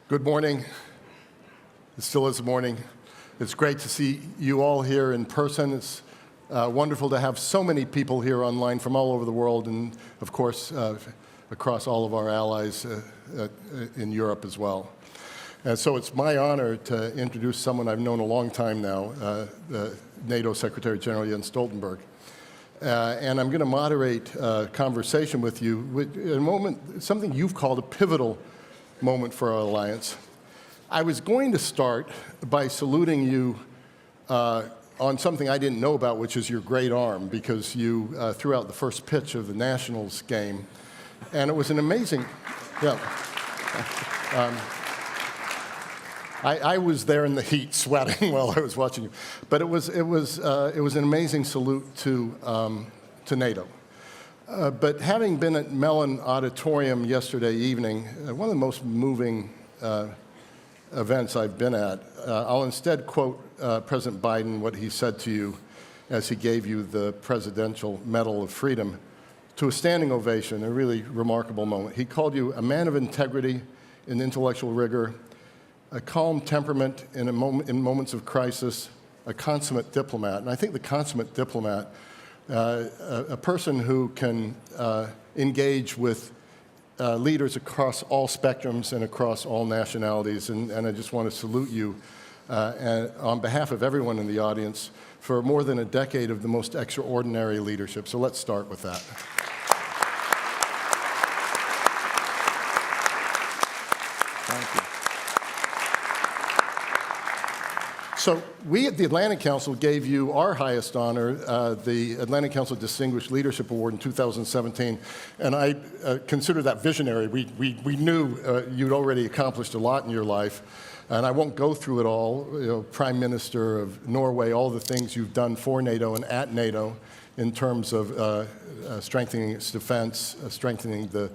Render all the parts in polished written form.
Good morning. It still is morning. It's great to see you all here in person. It's wonderful to have so many people here online from all over the world and, of course, across all of our allies in Europe as well. And so it's my honor to introduce someone I've known a long time now, the NATO Secretary General Jens Stoltenberg. And I'm going to moderate a conversation with you in a moment, something you've called a pivotal moment for our alliance. I was going to start by saluting you on something I didn't know about, which is your great arm, because you threw out the first pitch of the Nationals game. And it was an amazing, yeah. I was there in the heat, sweating while I was watching you. But it was an amazing salute to NATO. But having been at Mellon Auditorium yesterday evening, one of the most moving events I've been at, I'll instead quote President Biden, what he said to you as he gave you the Presidential Medal of Freedom, to a standing ovation, a really remarkable moment. He called you a man of integrity and intellectual rigor, a calm temperament in moments of crisis, a consummate diplomat. And I think the consummate diplomat, a person who can engage with leaders across all spectrums and across all nationalities. And I just want to salute you and on behalf of everyone in the audience for more than a decade of the most extraordinary leadership. So let's start with that. Thank you. So we at the Atlantic Council gave you our highest honor, the Atlantic Council Distinguished Leadership Award in 2017, and I consider that visionary. We knew you'd already accomplished a lot in your life, and I won't go through it all. You know, Prime Minister of Norway, all the things you've done for NATO and at NATO in terms of strengthening its defense, strengthening the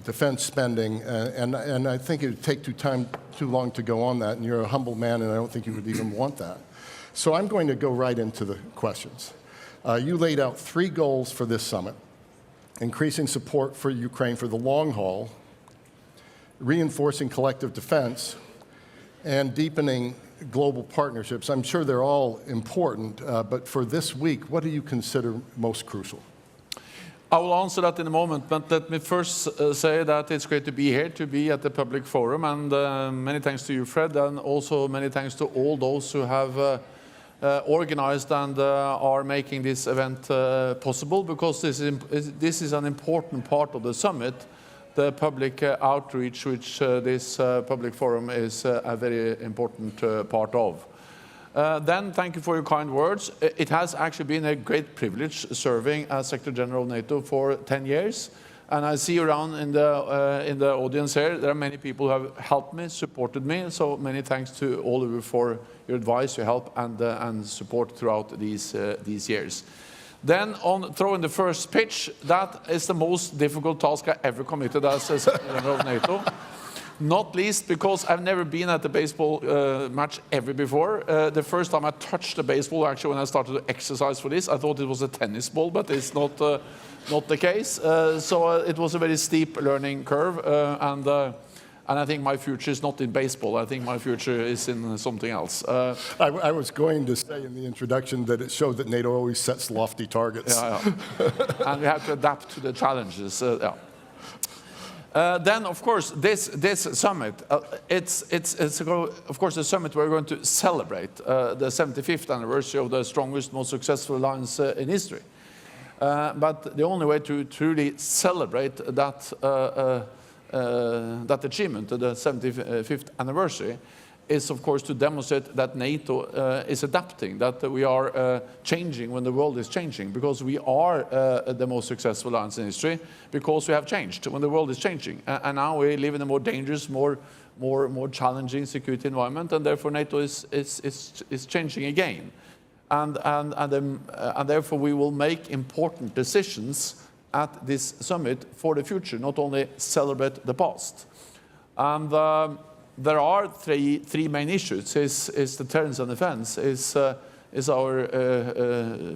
defense spending, and I think it would take too long to go on that, and you're a humble man, and I don't think you would even want that. So I'm going to go right into the questions. You laid out 3 goals for this summit: increasing support for Ukraine for the long haul, reinforcing collective defense, and deepening global partnerships. I'm sure they're all important, but for this week, what do you consider most crucial? I will answer that in a moment, but let me first say that it's great to be here, to be at the public forum, and many thanks to you, Fred, and also many thanks to all those who have organized and are making this event possible, because this is an important part of the summit, the public outreach, which this public forum is a very important part of. Then, thank you for your kind words. It has actually been a great privilege serving as Secretary General of NATO for 10 years. And I see around in the audience here, there are many people who have helped me, supported me. So many thanks to all of you for your advice, your help, and support throughout these years. Then, on throwing the first pitch, that is the most difficult task I ever committed as Secretary General of NATO. Not least because I've never been at a baseball match ever before. The first time I touched the baseball, actually, when I started to exercise for this, I thought it was a tennis ball, but it's not the case. So it was a very steep learning curve, and I think my future is not in baseball. I think my future is in something else. I was going to say in the introduction that it showed that NATO always sets lofty targets. Yeah. And we have to adapt to the challenges. Yeah. Then, of course, this summit, it's of course a summit we're going to celebrate the 75th anniversary of the strongest, most successful alliance in history. But the only way to truly celebrate that achievement, the 75th anniversary, is, of course, to demonstrate that NATO is adapting, that we are changing when the world is changing, because we are the most successful alliance in history, because we have changed when the world is changing. And now we live in a more dangerous, more challenging security environment, and therefore NATO is changing again. And therefore we will make important decisions at this summit for the future, not only celebrate the past. And there are three main issues: is deterrence and defense, is our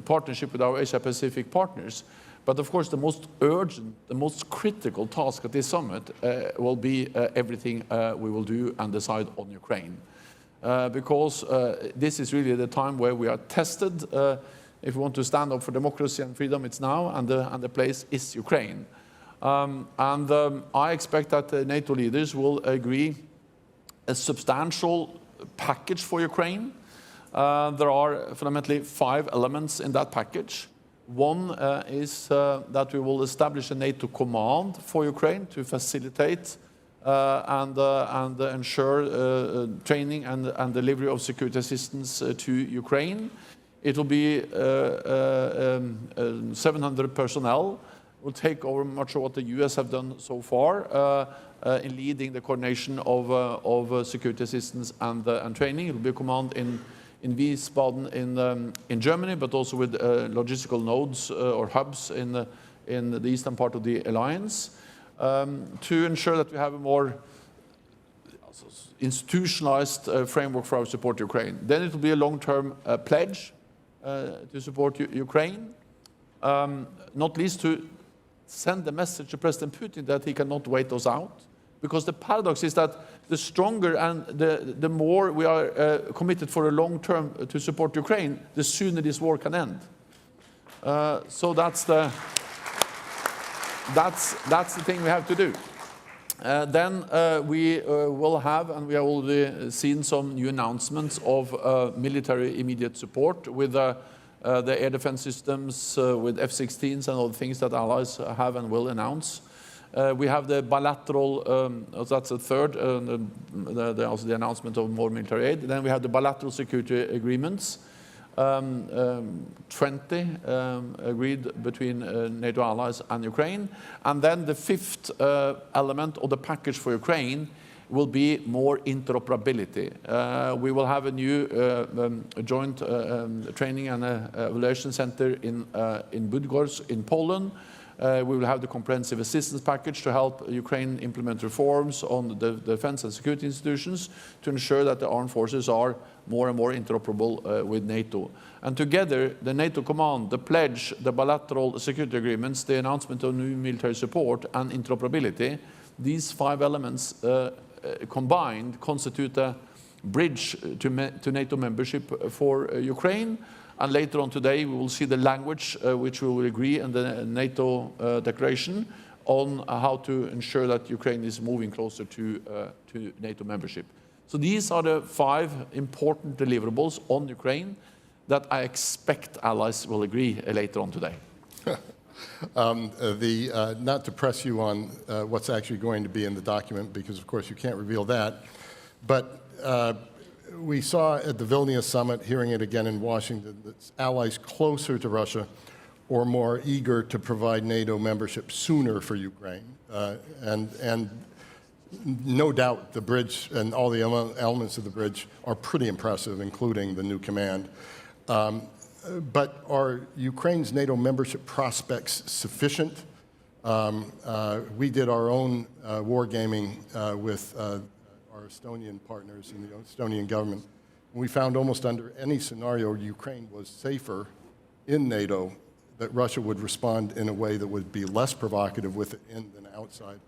partnership with our Asia-Pacific partners, But of course, the most urgent, the most critical task at this summit will be everything we will do and decide on Ukraine. Because this is really the time where we are tested. If we want to stand up for democracy and freedom, it's now, and the place is Ukraine. I expect that the NATO leaders will agree a substantial package for Ukraine. There are fundamentally 5 elements in that package. One is that we will establish a NATO command for Ukraine to facilitate and ensure training and delivery of security assistance to Ukraine. It will be 700 personnel. Will take over much of what the US have done so far in leading the coordination of security assistance and training. It will be a command in Wiesbaden in Germany, but also with logistical nodes or hubs in the eastern part of the alliance, to ensure that we have a more institutionalized framework for our support to Ukraine. Then it will be a long-term pledge to support Ukraine, not least to send the message to President Putin that he cannot wait us out. Because the paradox is that the stronger and the more we are committed for a long term to support Ukraine, the sooner this war can end. So that's the thing we have to do. Then we will have, and we have already seen some new announcements of military immediate support with the air defense systems, with F-16s and all the things that allies have and will announce. We have the bilateral, that's the third, also the announcement of more military aid. Then we have the bilateral security agreements, 20 agreed between NATO allies and Ukraine. And then the 5th element of the package for Ukraine will be more interoperability. We will have a new joint training and evaluation center in Budgorz in Poland. We will have the comprehensive assistance package to help Ukraine implement reforms on the defense and security institutions to ensure that the armed forces are more and more interoperable with NATO. And together, the NATO command, the pledge, the bilateral security agreements, the announcement of new military support and interoperability, these 5 elements combined constitute a bridge to NATO membership for Ukraine. And later on today, we will see the language which we will agree in the NATO declaration on how to ensure that Ukraine is moving closer to NATO membership. So these are the 5 important deliverables on Ukraine that I expect allies will agree later on today. Not to press you on what's actually going to be in the document, because of course you can't reveal that, but we saw at the Vilnius summit, hearing it again in Washington, that allies closer to Russia or more eager to provide NATO membership sooner for Ukraine. And no doubt the bridge and all the elements of the bridge are pretty impressive, including the new command. But are Ukraine's NATO membership prospects sufficient? We did our own wargaming with our Estonian partners in the Estonian government. We found almost under any scenario Ukraine was safer in NATO, that Russia would respond in a way that would be less provocative with it in than outside.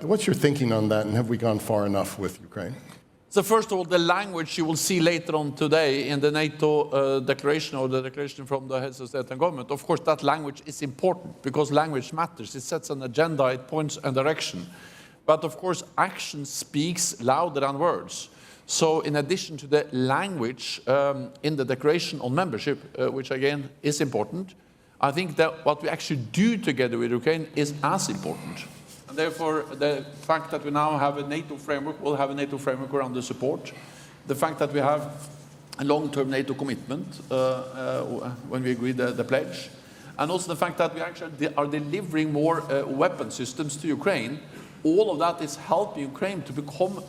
What's your thinking on that, and have we gone far enough with Ukraine? So first of all, the language you will see later on today in the NATO declaration, or the declaration from the heads of state and government, of course that language is important because language matters. It sets an agenda, it points a direction. But of course, action speaks louder than words. So in addition to the language in the declaration on membership, which again is important, I think that what we actually do together with Ukraine is as important. And therefore, the fact that we now have a NATO framework, we'll have a NATO framework around the support. The fact that we have a long-term NATO commitment when we agree the pledge. And also the fact that we actually are delivering more weapon systems to Ukraine. All of that is helping Ukraine to become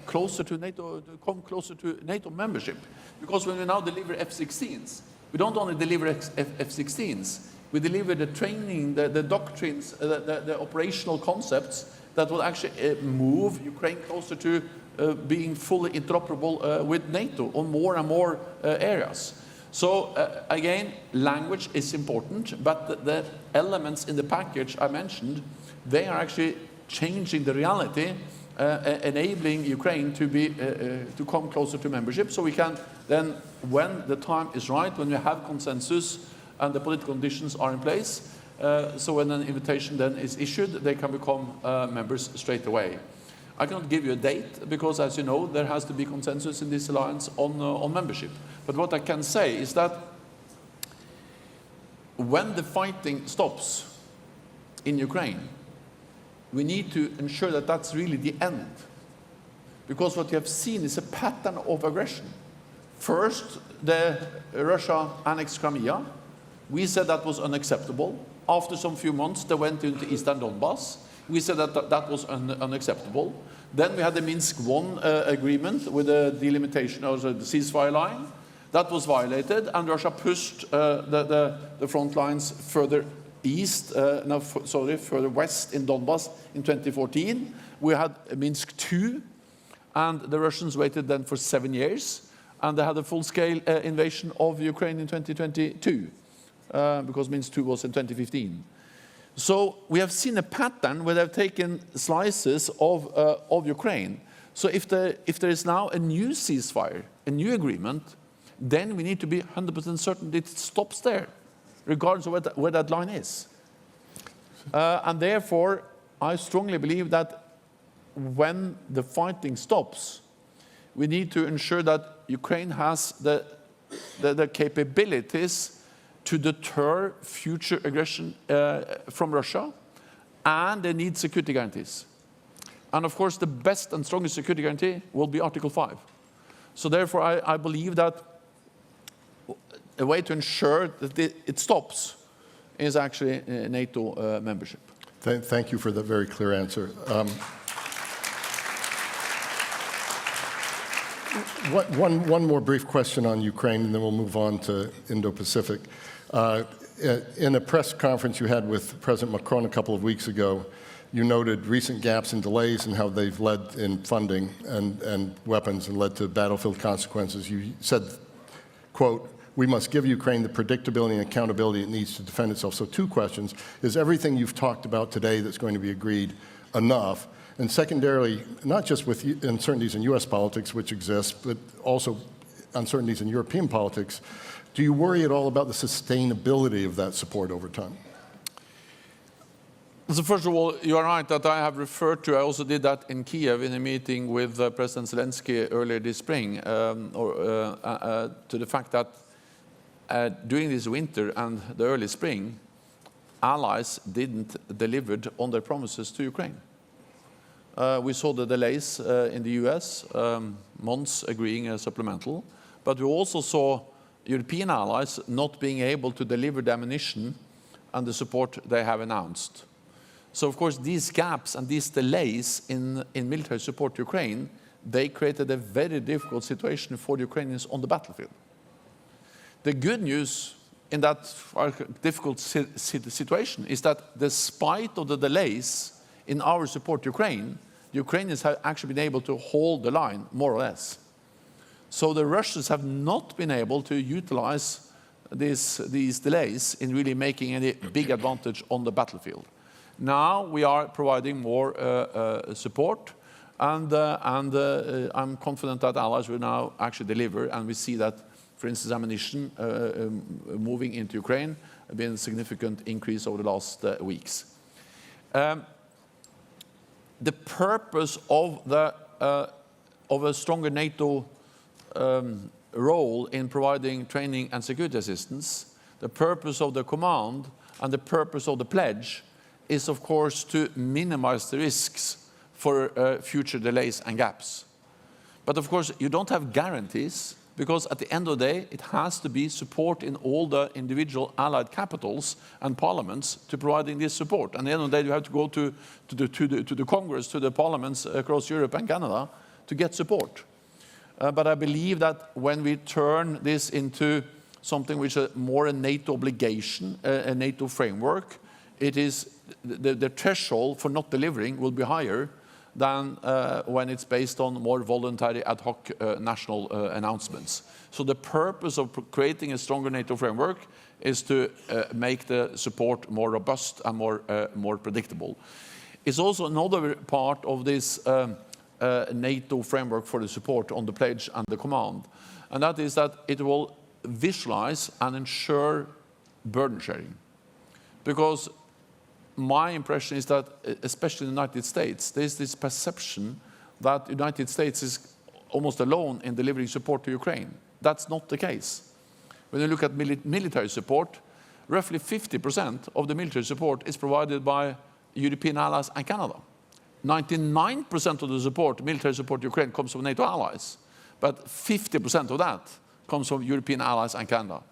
closer to NATO membership. Because when we now deliver F-16s, we don't only deliver F-16s, we deliver the training, the doctrines, the operational concepts that will actually move Ukraine closer to being fully interoperable with NATO on more and more areas. So again, language is important, but the elements in the package I mentioned, they are actually changing the reality, enabling Ukraine to come closer to membership. So we can then, when the time is right, when we have consensus and the political conditions are in place, so when an invitation then is issued, they can become members straight away. I cannot give you a date because, as you know, there has to be consensus in this alliance on membership. But what I can say is that when the fighting stops in Ukraine, we need to ensure that that's really the end. Because what you have seen is a pattern of aggression. First, Russia annexed Crimea. We said that was unacceptable. After some few months, they went into Eastern Donbass. We said that that was unacceptable. Then we had the Minsk I agreement with the delimitation of the ceasefire line. That was violated, and Russia pushed the front lines further east, further west in Donbass in 2014. We had Minsk II, and the Russians waited then for 7 years, and they had a full-scale invasion of Ukraine in 2022, because Minsk II was in 2015. So we have seen a pattern where they've taken slices of Ukraine. So if there is now a new ceasefire, a new agreement, then we need to be 100% certain that it stops there, regardless of where that line is. And therefore, I strongly believe that when the fighting stops, we need to ensure that Ukraine has the capabilities to deter future aggression from Russia, and they need security guarantees. And of course, the best and strongest security guarantee will be Article 5. So therefore, I believe that a way to ensure that it stops is actually NATO membership. Thank you for that very clear answer. One more brief question on Ukraine, and then we'll move on to Indo-Pacific. In a press conference you had with President Macron a couple of weeks ago, you noted recent gaps and delays and how they've led in funding and weapons and led to battlefield consequences. You said, quote, "We must give Ukraine the predictability and accountability it needs to defend itself." So 2 questions. Is everything you've talked about today that's going to be agreed enough? And secondarily, not just with uncertainties in U.S. politics, which exist, but also uncertainties in European politics, do you worry at all about the sustainability of that support over time? So first of all, you are right that I have referred to, I also did that in Kiev in a meeting with President Zelensky earlier this spring, to the fact that during this winter and the early spring, allies didn't deliver on their promises to Ukraine. We saw the delays in the US, months agreeing a supplemental, but we also saw European allies not being able to deliver the ammunition and the support they have announced. So of course these gaps and these delays in military support to Ukraine, they created a very difficult situation for the Ukrainians on the battlefield. The good news in that difficult situation is that despite of the delays in our support to Ukraine, the Ukrainians have actually been able to hold the line, more or less. So the Russians have not been able to utilize these delays in really making any big advantage on the battlefield. Now we are providing more support, and I'm confident that allies will now actually deliver, and we see that, for instance, ammunition moving into Ukraine has been a significant increase over the last weeks. The purpose of a stronger NATO role in providing training and security assistance, the purpose of the command and the purpose of the pledge is, of course, to minimize the risks for future delays and gaps. But of course, you don't have guarantees, because at the end of the day, it has to be support in all the individual allied capitals and parliaments to providing this support. And at the end of the day, you have to go to the Congress, to the parliaments across Europe and Canada to get support. But I believe that when we turn this into something which is more a NATO obligation, a NATO framework, it is the threshold for not delivering will be higher, than when it's based on more voluntary ad hoc national announcements. So the purpose of creating a stronger NATO framework is to make the support more robust and more predictable. It's also another part of this NATO framework for the support on the pledge and the command, and that is that it will visualize and ensure burden sharing. Because my impression is that, especially in the United States, there's this perception that the United States is almost alone in delivering support to Ukraine. That's not the case. When you look at military support, roughly 50% of the military support is provided by European allies and Canada. 99% of the support, military support to Ukraine, comes from NATO allies, but 50% of that comes from European allies and Canada.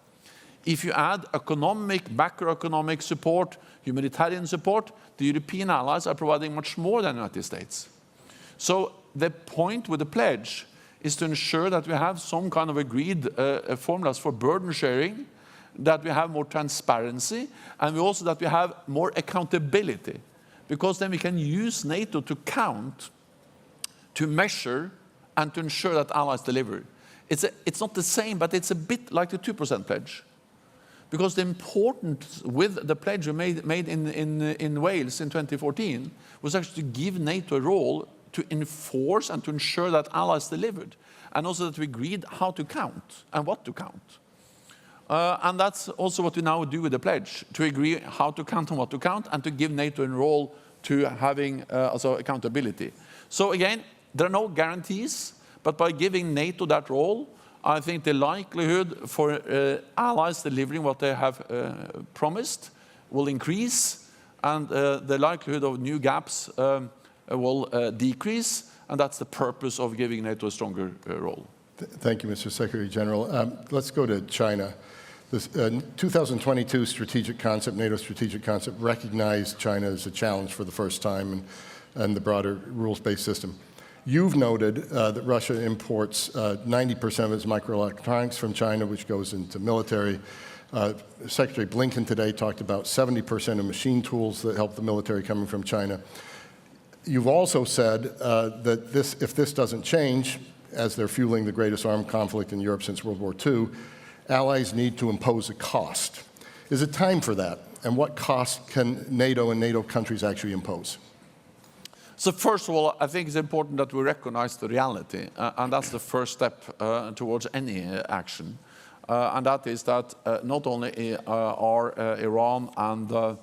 If you add economic, macroeconomic support, humanitarian support, the European allies are providing much more than the United States. So the point with the pledge is to ensure that we have some kind of agreed formulas for burden sharing, that we have more transparency, and also that we have more accountability. Because then we can use NATO to count, to measure, and to ensure that allies deliver. It's not the same, but it's a bit like the 2% pledge. Because the importance with the pledge we made in Wales in 2014 was actually to give NATO a role to enforce and to ensure that allies delivered. And also that we agreed how to count and what to count. And that's also what we now do with the pledge, to agree how to count and what to count, and to give NATO a role to having also accountability. So again, there are no guarantees, but by giving NATO that role, I think the likelihood for allies delivering what they have promised will increase, and the likelihood of new gaps will decrease, and that's the purpose of giving NATO a stronger role. Thank you, Mr. Secretary General. Let's go to China. This 2022 strategic concept, NATO strategic concept, recognized China as a challenge for the first time and the broader rules-based system. You've noted that Russia imports 90% of its microelectronics from China, which goes into military. Secretary Blinken today talked about 70% of machine tools that help the military coming from China. You've also said that if this doesn't change, as they're fueling the greatest armed conflict in Europe since World War II, allies need to impose a cost. Is it time for that? And what cost can NATO and NATO countries actually impose? So first of all, I think it's important that we recognize the reality, and that's the first step towards any action. And that is that not only are Iran and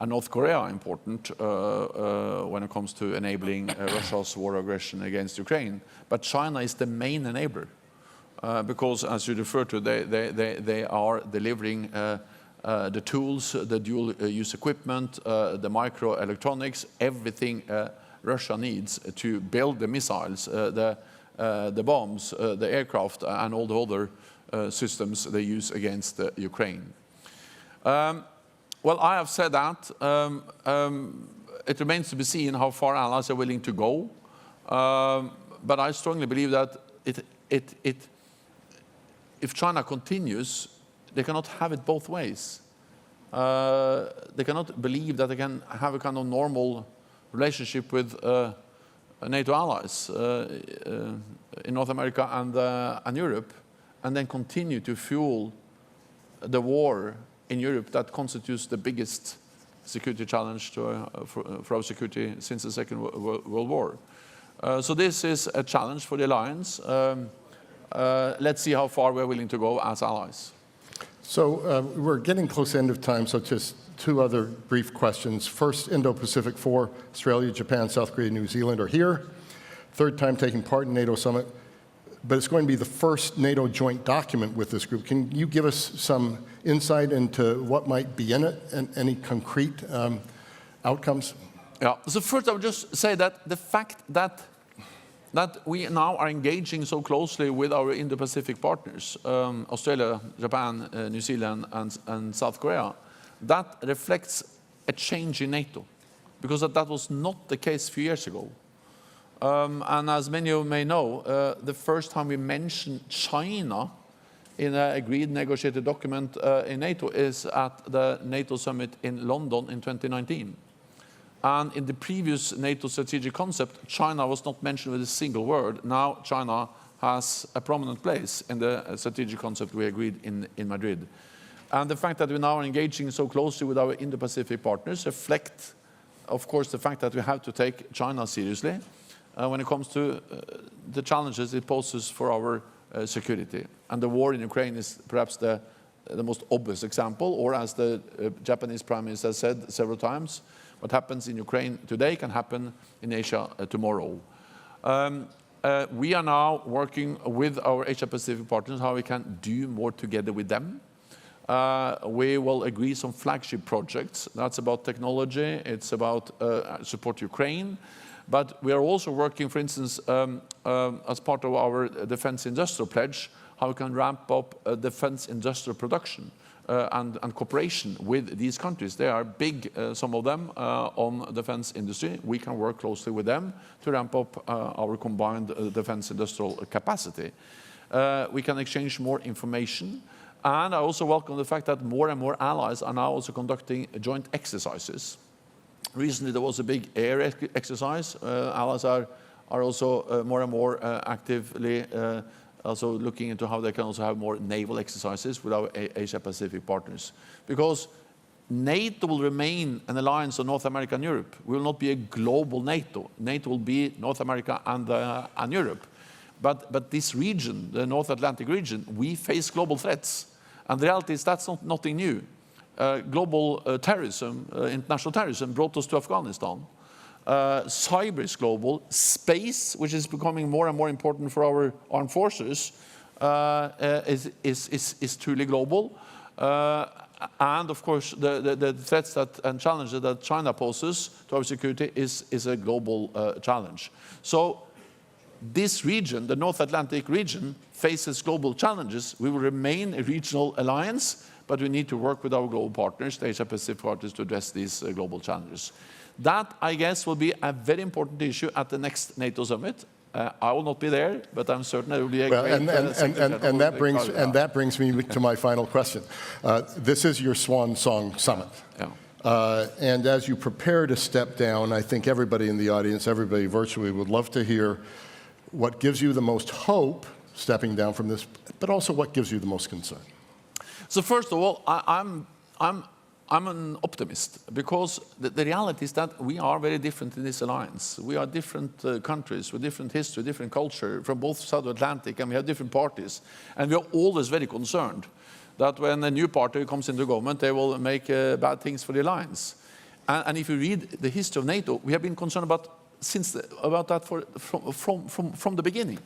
North Korea important when it comes to enabling Russia's war aggression against Ukraine, but China is the main enabler. Because, as you refer to, they are delivering the tools, the dual-use equipment, the microelectronics, everything Russia needs to build the missiles, the bombs, the aircraft, and all the other systems they use against Ukraine. Well, I have said that. It remains to be seen how far allies are willing to go. But I strongly believe that if China continues, they cannot have it both ways. They cannot believe that they can have a kind of normal relationship with NATO allies in North America and Europe, and then continue to fuel the war in Europe that constitutes the biggest security challenge for our security since the Second World War. So this is a challenge for the alliance. Let's see how far we're willing to go as allies. So we're getting close to the end of time, so just two other brief questions. First, Indo-Pacific 4, Australia, Japan, South Korea, New Zealand are here. Third time taking part in NATO summit, but it's going to be the first NATO joint document with this group. Can you give us some insight into what might be in it and any concrete outcomes? Yeah, so first I would just say that the fact that we now are engaging so closely with our Indo-Pacific partners, Australia, Japan, New Zealand, and South Korea, that reflects a change in NATO, because that was not the case a few years ago. And as many of you may know, the first time we mentioned China in an agreed negotiated document in NATO is at the NATO summit in London in 2019. And in the previous NATO strategic concept, China was not mentioned with a single word. Now China has a prominent place in the strategic concept we agreed in Madrid. And the fact that we now are engaging so closely with our Indo-Pacific partners reflect, of course, the fact that we have to take China seriously when it comes to the challenges it poses for our security. And the war in Ukraine is perhaps the most obvious example, or as the Japanese Prime Minister has said several times, what happens in Ukraine today can happen in Asia tomorrow. We are now working with our Asia-Pacific partners how we can do more together with them. We will agree some flagship projects. That's about technology, it's about support Ukraine. But we are also working, for instance, as part of our defense industrial pledge, how we can ramp up defense industrial production and cooperation with these countries. They are big, some of them, on defense industry. We can work closely with them to ramp up our combined defense industrial capacity. We can exchange more information. And I also welcome the fact that more and more allies are now also conducting joint exercises. Recently, there was a big air exercise. Allies are also more and more actively also looking into how they can also have more naval exercises with our Asia-Pacific partners. Because NATO will remain an alliance of North America and Europe. We will not be a global NATO. NATO will be North America and Europe. But this region, the North Atlantic region, we face global threats. And the reality is that's nothing new. Global terrorism, international terrorism, brought us to Afghanistan. Cyber is global. Space, which is becoming more and more important for our armed forces, is truly global. And of course, the threats and challenges that China poses to our security is a global challenge. So this region, the North Atlantic region, faces global challenges. We will remain a regional alliance, but we need to work with our global partners, the Asia-Pacific partners, to address these global challenges. That, I guess, will be a very important issue at the next NATO summit. I will not be there, but I'm certain it will be a great... And that brings me to my final question. This is your swan song summit. Yeah. And as you prepare to step down, I think everybody in the audience, everybody virtually, would love to hear what gives you the most hope stepping down from this, but also what gives you the most concern. So first of all, I'm an optimist, because the reality is that we are very different in this alliance. We are different countries with different history, different culture from both sides of the Atlantic, and we have different parties. And we are always very concerned that when a new party comes into government, they will make bad things for the alliance. And if you read the history of NATO, we have been concerned about that from the beginning.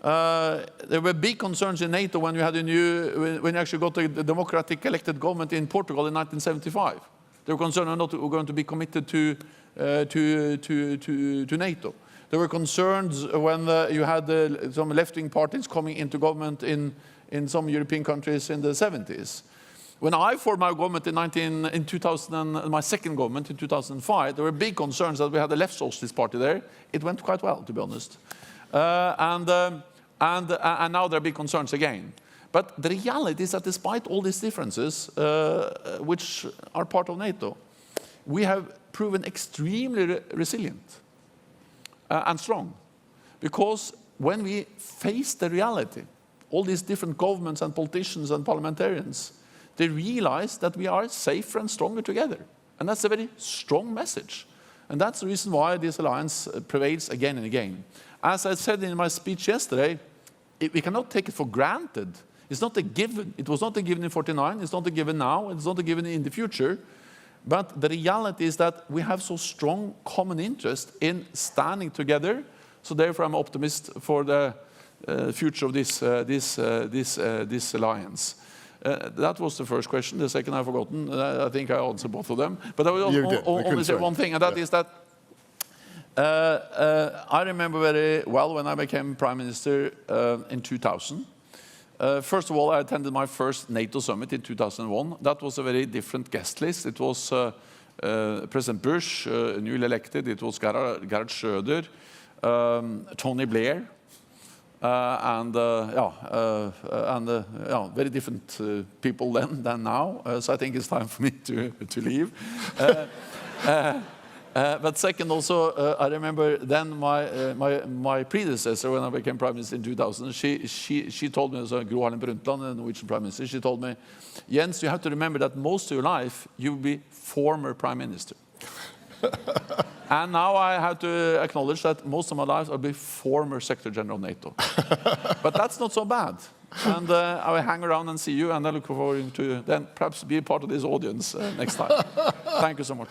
There were big concerns in NATO when we had when you actually got a democratic elected government in Portugal in 1975. They were concerned we're not going to be committed to NATO. There were concerns when you had some left-wing parties coming into government in some European countries in the 70s. When I formed my government in 2000, my second government in 2005, there were big concerns that we had a left socialist party there. It went quite well, to be honest. And now there are big concerns again. But the reality is that despite all these differences, which are part of NATO, we have proven extremely resilient and strong. Because when we face the reality, all these different governments and politicians and parliamentarians, they realize that we are safer and stronger together. And that's a very strong message. And that's the reason why this alliance prevails again and again. As I said in my speech yesterday, we cannot take it for granted. It's not a given. It was not a given in 49. It's not a given now. It's not a given in the future. But the reality is that we have so strong common interest in standing together. So therefore, I'm optimist for the future of this alliance. That was the first question. The second I've forgotten. I think I answered both of them. But I will only say one thing, and that is that I remember very well when I became Prime Minister in 2000. First of all, I attended my first NATO summit in 2001. That was a very different guest list. It was President Bush, newly elected. It was Gerhard Schröder, Tony Blair, very different people then than now. So I think it's time for me to leave. But second, also, I remember then my predecessor, when I became Prime Minister in 2000, she told me, so Gro Harlem Brundtland, the Norwegian Prime Minister, she told me, Jens, you have to remember that most of your life you will be former Prime Minister. And now I have to acknowledge that most of my life I'll be former Secretary General of NATO. But that's not so bad. And I will hang around and see you, and I look forward to then perhaps be a part of this audience next time. Thank you so much.